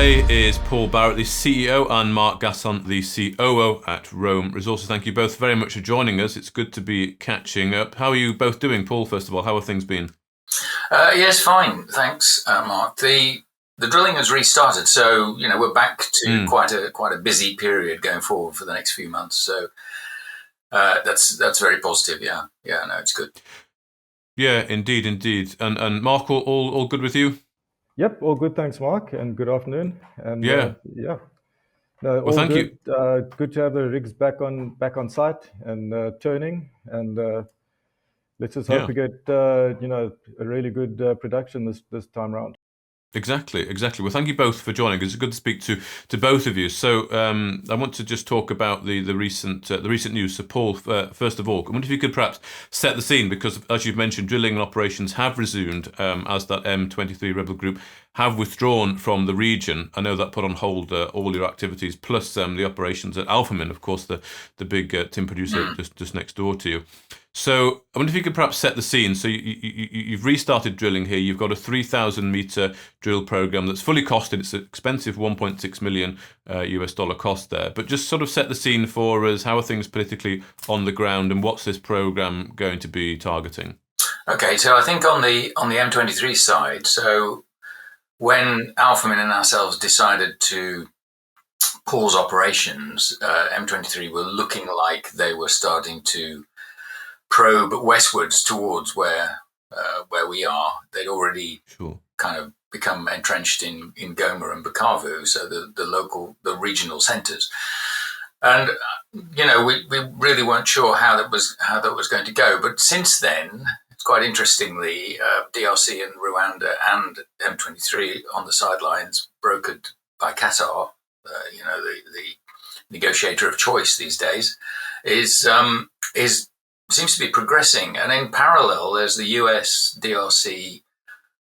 today is Paul Barrett, the CEO, and Mark Gasson, the COO at Rome Resources. Thank you both very much for joining us. It's good to be catching up. How are you both doing, Paul, first of all? How have things been? Yes, fine. Thanks, Mark. The drilling has restarted, so we're back to quite a busy period going forward for the next few months. So that's very positive. Yeah, no, it's good. Yeah, indeed. And Mark, all good with you? Yep, all good. Thanks, Mark, and good afternoon. And Yeah. no, well, all thank good. You. Good to have the rigs back on site and turning, and let's just hope we get a really good production this time around. Exactly. Well, thank you both for joining. It's good to speak to both of you. So I want to just talk about the recent news. So Paul, first of all, I wonder if you could perhaps set the scene, because as you've mentioned, drilling and operations have resumed as that M23 rebel group have withdrawn from the region. I know that put on hold all your activities, plus the operations at Alphamin, of course, the big tin producer just next door to you. So I wonder if you could perhaps set the scene. So you've restarted drilling here. You've got a 3,000 meter drill program that's fully costed. It's an expensive $1.6 million US dollar cost there. But just sort of set the scene for us. How are things politically on the ground, and what's this program going to be targeting? Okay, so I think on the M23 side, so when Alphamin and ourselves decided to pause operations, M23 were looking like they were starting to probe westwards towards where we are. They'd already kind of become entrenched in Goma and Bukavu, so the regional centres, and we really weren't sure how that was going to go. But since then, it's quite interestingly, DRC and Rwanda and M23 on the sidelines, brokered by Qatar, the negotiator of choice these days, is seems to be progressing. And in parallel, there's the US DRC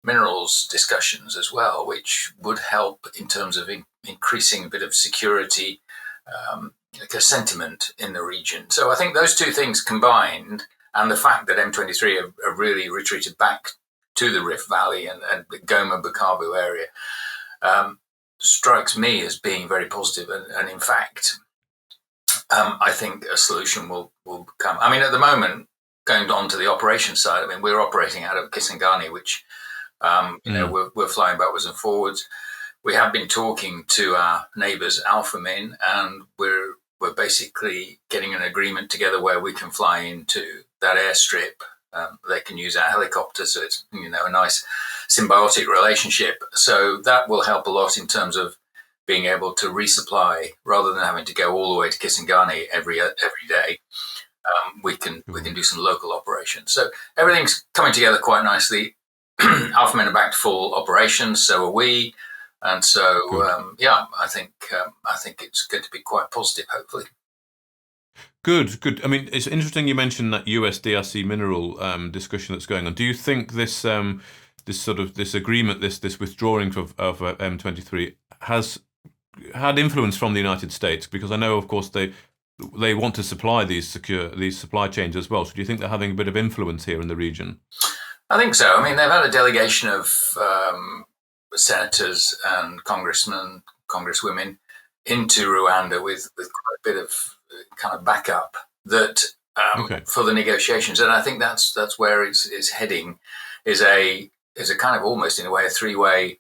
minerals discussions as well, which would help in terms of increasing a bit of security, like a sentiment in the region. So I think those two things combined, and the fact that M23 have really retreated back to the Rift Valley and the Goma Bukavu area, strikes me as being very positive. And in fact, I think a solution will come. I mean, at the moment, going on to the operations side, I mean, we're operating out of Kisangani, which, we're flying backwards and forwards. We have been talking to our neighbours, Alphamin, and we're basically getting an agreement together where we can fly into that airstrip. They can use our helicopter, so it's a nice symbiotic relationship. So that will help a lot in terms of being able to resupply rather than having to go all the way to Kisangani every day. We can do some local operations. So everything's coming together quite nicely. Alphamin are back to full operations, so are we, and so I think it's going to be quite positive, hopefully. Good. I mean, it's interesting you mentioned that US DRC mineral discussion that's going on. Do you think this this agreement, this withdrawing of M23 has had influence from the United States? Because I know, of course, they want to supply these supply chains as well. So do you think they're having a bit of influence here in the region? I think so. I mean, they've had a delegation of senators and congressmen, congresswomen into Rwanda with quite a bit of kind of backup that for the negotiations, and I think that's where it's heading, is a kind of almost in a way a three-way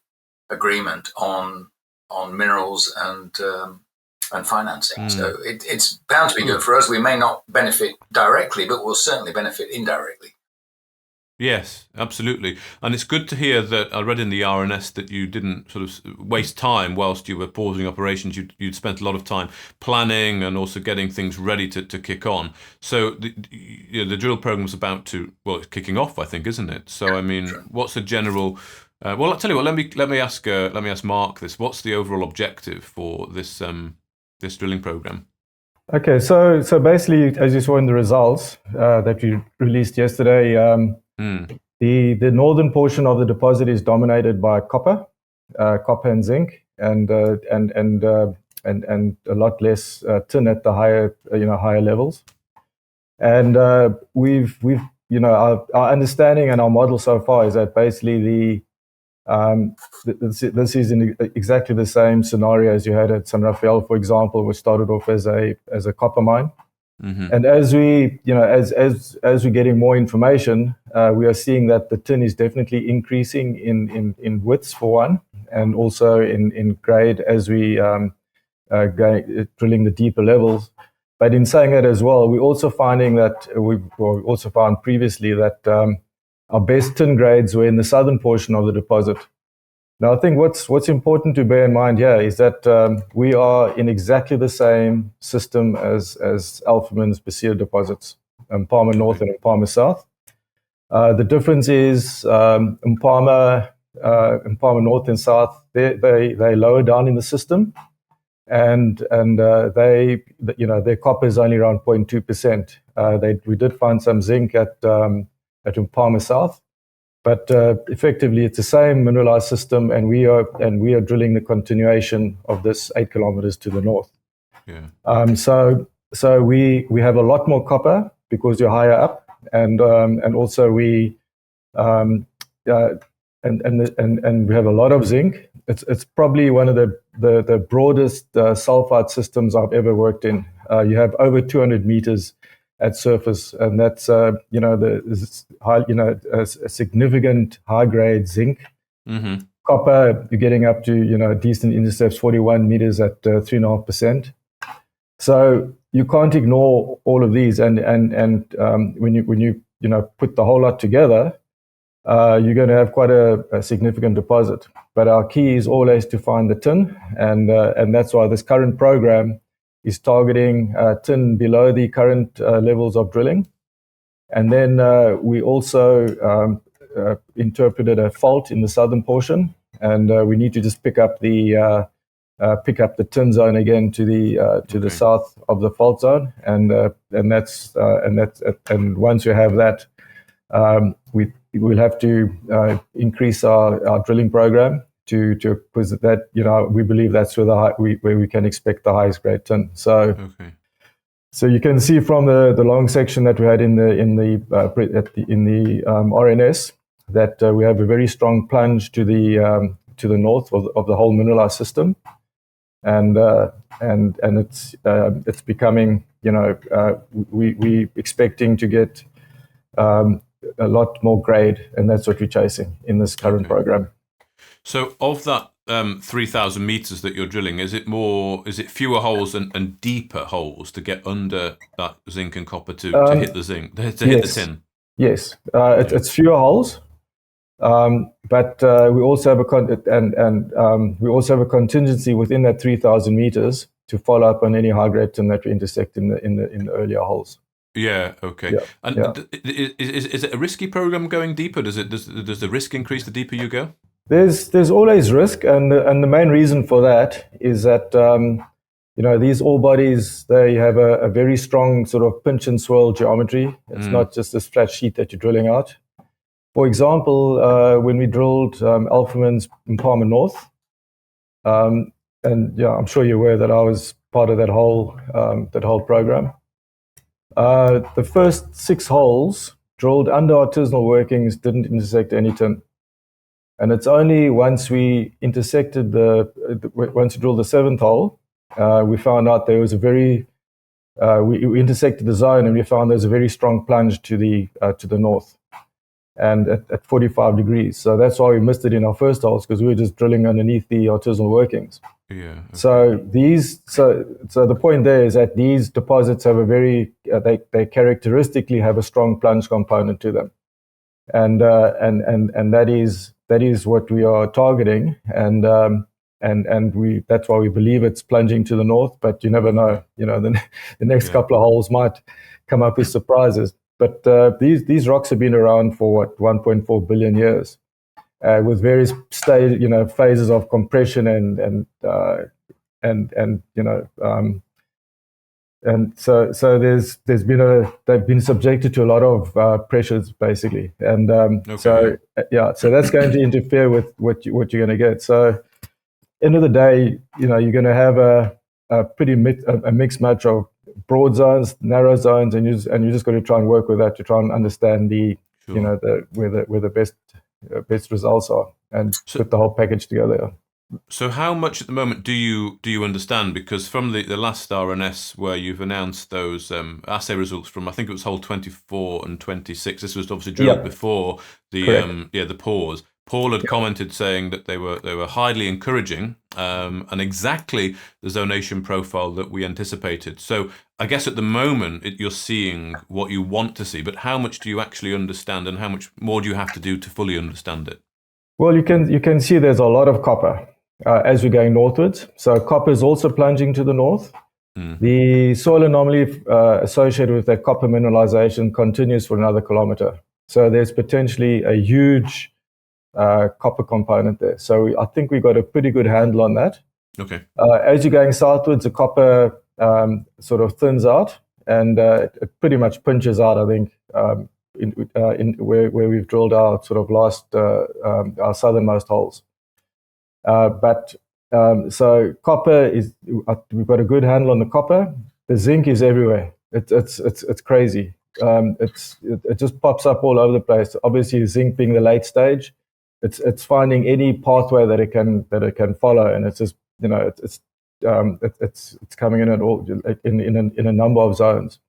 agreement on minerals and financing. So it's bound to be good for us. We may not benefit directly, but we'll certainly benefit indirectly. Yes, absolutely. And it's good to hear that I read in the RNS that you didn't sort of waste time whilst you were pausing operations. You'd spent a lot of time planning and also getting things ready to kick on. So the drill program's it's kicking off, I think, isn't it? So I mean, what's the general? Well, I'll tell you what. Let me ask Mark this. What's the overall objective for this drilling program? Okay, so basically, as you saw in the results that we released yesterday, the northern portion of the deposit is dominated by copper and zinc, and a lot less tin at the higher levels. And we've our understanding and our model so far is that basically This is in exactly the same scenario as you had at San Rafael, for example, which started off as a copper mine. Mm-hmm. And as we're getting more information, we are seeing that the tin is definitely increasing in widths for one, and also in grade as we drilling the deeper levels. But in saying that as well, we're also finding that we've also found previously that our best tin grades were in the southern portion of the deposit. Now, I think what's important to bear in mind here is that we are in exactly the same system as Alphamin's Basir deposits, Mpama North and Mpama South. The difference is Mpama North and South, they lower down in the system, and their copper is only around 0.2%. We did find some zinc at Mpama South. But effectively, it's the same mineralized system, and we are drilling the continuation of this 8 kilometers to the north. Yeah. So we have a lot more copper because you're higher up, and also we and we have a lot of zinc. It's probably one of the broadest sulfide systems I've ever worked in. You have over 200 meters at surface, and that's a significant high grade zinc. Mm-hmm. Copper, you're getting up to decent intercepts, 41 meters at 3.5%. So you can't ignore all of these, and when you put the whole lot together, you're going to have quite a significant deposit. But our key is always to find the tin, and that's why this current program is targeting tin below the current levels of drilling. And then we also interpreted a fault in the southern portion, and we need to just pick up the tin zone again to the south of the fault zone, and once you have that, we will have to increase our drilling program because that we believe that's where we can expect the highest grade tin. So you can see from the long section that we had in the RNS that we have a very strong plunge to the north of the whole mineralized system, and it's becoming we expecting to get a lot more grade, and that's what we're chasing in this current program. So of that 3,000 meters that you're drilling, is it fewer holes and deeper holes to get under that zinc and copper to hit the zinc, hit the tin? Yes, it's fewer holes, but we also have we also have a contingency within that 3,000 meters to follow up on any high grade tin that we intersect in the earlier holes. Yeah. Okay. Yeah, and is it a risky program going deeper? Does the risk increase the deeper you go? There's always risk, and the main reason for that is that these ore bodies, they have a very strong sort of pinch and swirl geometry. It's not just this flat sheet that you're drilling out. For example, when we drilled Alphamin's Mpama North, and I'm sure you're aware that I was part of that whole program. The first 6 holes drilled under artisanal workings didn't intersect any tin. And it's only once we intersected once we drilled the 7th hole, we found out there was we intersected the zone, and we found there's a very strong plunge to the north, and at 45 degrees. So that's why we missed it in our first holes, because we were just drilling underneath the artisanal workings. Yeah. Okay. So the point there is that these deposits have a very they characteristically have a strong plunge component to them, and that is what we are targeting, and that's why we believe it's plunging to the north. But you never know. The next couple of holes might come up with surprises. But these rocks have been around for 1.4 billion years, with various phases of compression and so they've been subjected to a lot of pressures basically, and so that's going to interfere with what you're going to get. So end of the day, you're going to have a pretty mixed match of broad zones, narrow zones, and you just got to try and work with that to try and understand where the best best results are, and put the whole package together. So how much at the moment do you understand? Because from the last RNS where you've announced those assay results from, I think it was hole 24 and 26. This was obviously drilled before the pause. Paul had commented saying that they were highly encouraging and exactly the zonation profile that we anticipated. So I guess at the moment you're seeing what you want to see, but how much do you actually understand, and how much more do you have to do to fully understand it? Well, you can see there's a lot of copper as we're going northwards. So copper is also plunging to the north. The soil anomaly associated with that copper mineralization continues for another kilometer. So there's potentially a huge copper component there. So I think we've got a pretty good handle on that. Okay. As you're going southwards, the copper sort of thins out, and it pretty much pinches out, I think, in where we've drilled our sort of last our southernmost holes. So copper is, we've got a good handle on the copper. The zinc is everywhere. It's crazy. It just pops up all over the place. Obviously, zinc being the late stage, it's finding any pathway that it can follow, and it's just it's coming in at all in a number of zones.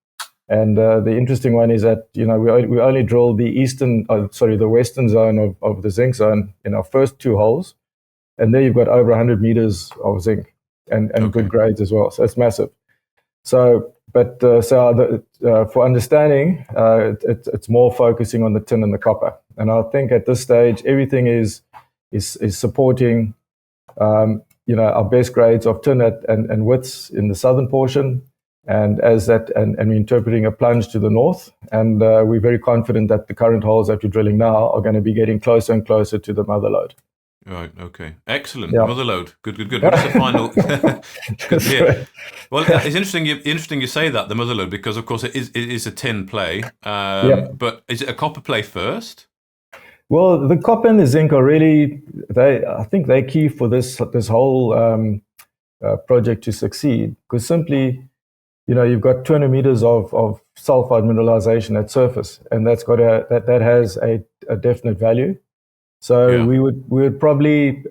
And the interesting one is that we only drilled the western zone of the zinc zone in our first two holes. And there you've got over 100 meters of zinc and good grades as well. So it's massive. So, for understanding, it's more focusing on the tin and the copper. And I think at this stage, everything is supporting, our best grades of tin and widths in the southern portion. And and we're interpreting a plunge to the north. And we're very confident that the current holes that we're drilling now are going to be getting closer and closer to the mother lode. Right. Okay. Excellent. Yeah. Mother lode. Good. What's the final? Good to hear. Well, it's interesting you say that, the mother lode, because of course it is a tin play. But is it a copper play first? Well, the copper and the zinc are really I think they're key for this whole project to succeed, because simply, you've got 200 meters of sulfide mineralization at surface, and that has a definite value. So we would probably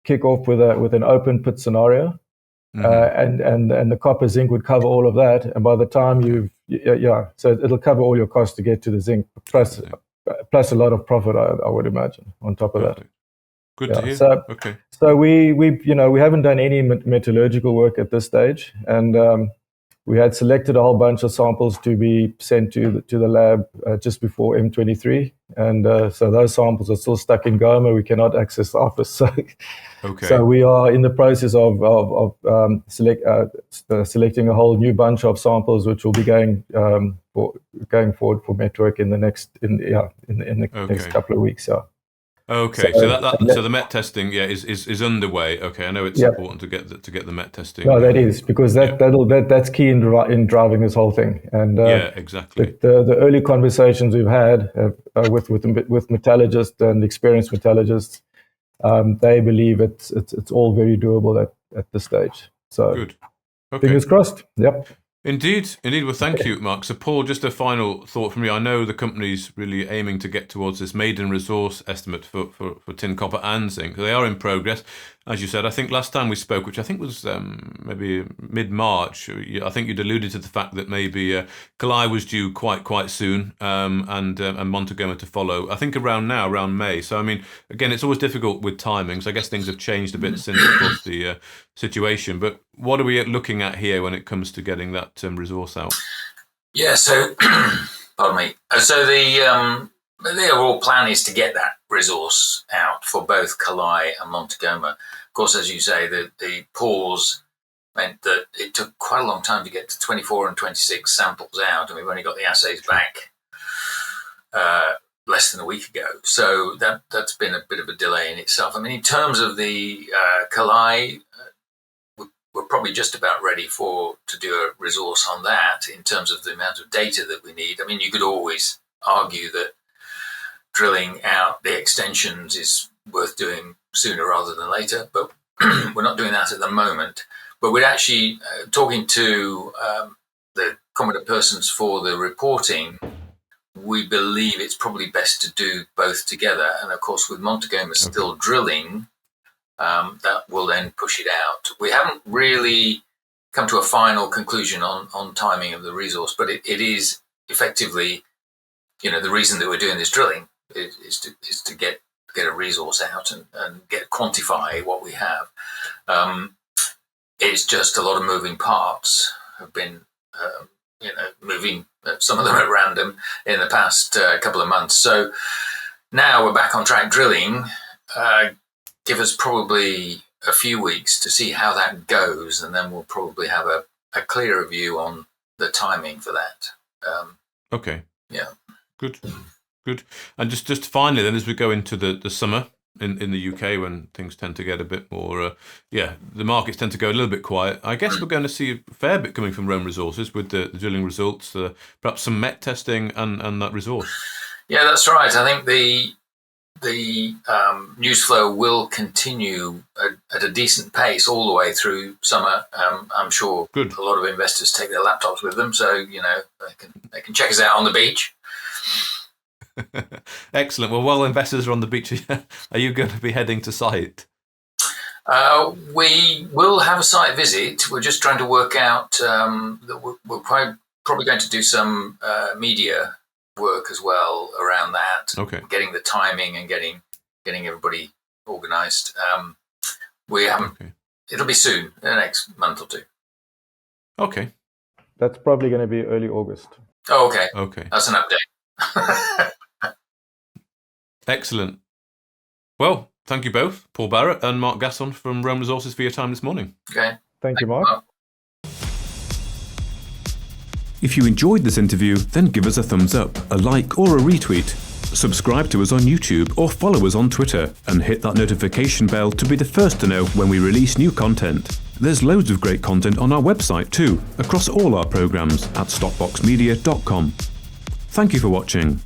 kick off with an open pit scenario, and the copper zinc would cover all of that. And by the time so it'll cover all your costs to get to the zinc, plus a lot of profit, I would imagine, on top of that. Good to hear. So we haven't done any metallurgical work at this stage, and we had selected a whole bunch of samples to be sent to the lab just before M23, and so those samples are still stuck in Goma. We cannot access the office, so we are in the process of selecting a whole new bunch of samples, which will be going forward for network in the next next couple of weeks. Yeah. Okay, so the Met testing is underway. Okay, I know it's important to get the Met testing. No, that is, because that's key in driving this whole thing. And exactly. The early conversations we've had with metallurgists and experienced metallurgists, they believe it's all very doable at this stage. So good. Okay. Fingers crossed. Yep. Indeed. Well, thank you, Mark. So, Paul, just a final thought from you. I know the company's really aiming to get towards this maiden resource estimate for tin, copper, and zinc. They are in progress, as you said. I think last time we spoke, which I think was maybe mid-March, I think you'd alluded to the fact that maybe Kalayi was due quite soon, and Mont Agoma to follow. I think around May. So, I mean, again, it's always difficult with timings. I guess things have changed a bit since, of course, the situation. But what are we looking at here when it comes to getting that resource out? Yeah, so pardon me. So the overall plan is to get that resource out for both Kalayi and Mont Agoma. Of course, as you say, the pause meant that it took quite a long time to get to 24 and 26 samples out, and we've only got the assays back less than a week ago. So that's been a bit of a delay in itself. I mean, in terms of the Kalayi, we're probably just about ready to do a resource on that in terms of the amount of data that we need. I mean, you could always argue that drilling out the extensions is worth doing sooner rather than later, but we're not doing that at the moment. But we're actually talking to the competent persons for the reporting. we believe it's probably best to do both together. And of course, with Mont Agoma still drilling, that will then push it out. We haven't really come to a final conclusion on timing of the resource, but it is effectively, the reason that we're doing this drilling is to get a resource out and quantify what we have. It's just a lot of moving parts have been, moving, some of them at random in the past couple of months. So now we're back on track drilling. Give us probably a few weeks to see how that goes, and then we'll probably have a clearer view on the timing for that. Okay. Yeah. Good. And just finally, then, as we go into the summer in the UK, when things tend to get a bit more, the markets tend to go a little bit quiet. I guess we're going to see a fair bit coming from Rome Resources with the drilling results, perhaps some met testing and that resource. Yeah, that's right. I think the news flow will continue at a decent pace all the way through summer. I'm sure a lot of investors take their laptops with them, so they can check us out on the beach. Excellent. Well, while investors are on the beach, are you going to be heading to site? We will have a site visit. We're just trying to work out that we're probably going to do some media work as well around that. Okay. Getting the timing and getting everybody organised. We haven't. Okay. It'll be soon, in the next month or two. Okay. That's probably going to be early August. Oh, okay. Okay. That's an update. Excellent. Well, thank you both, Paul Barrett and Mark Gasson from Rome Resources, for your time this morning. Okay. Thank you, Mark. If you enjoyed this interview, then give us a thumbs up, a like or a retweet. Subscribe to us on YouTube or follow us on Twitter and hit that notification bell to be the first to know when we release new content. There's loads of great content on our website too, across all our programs at stockboxmedia.com. Thank you for watching.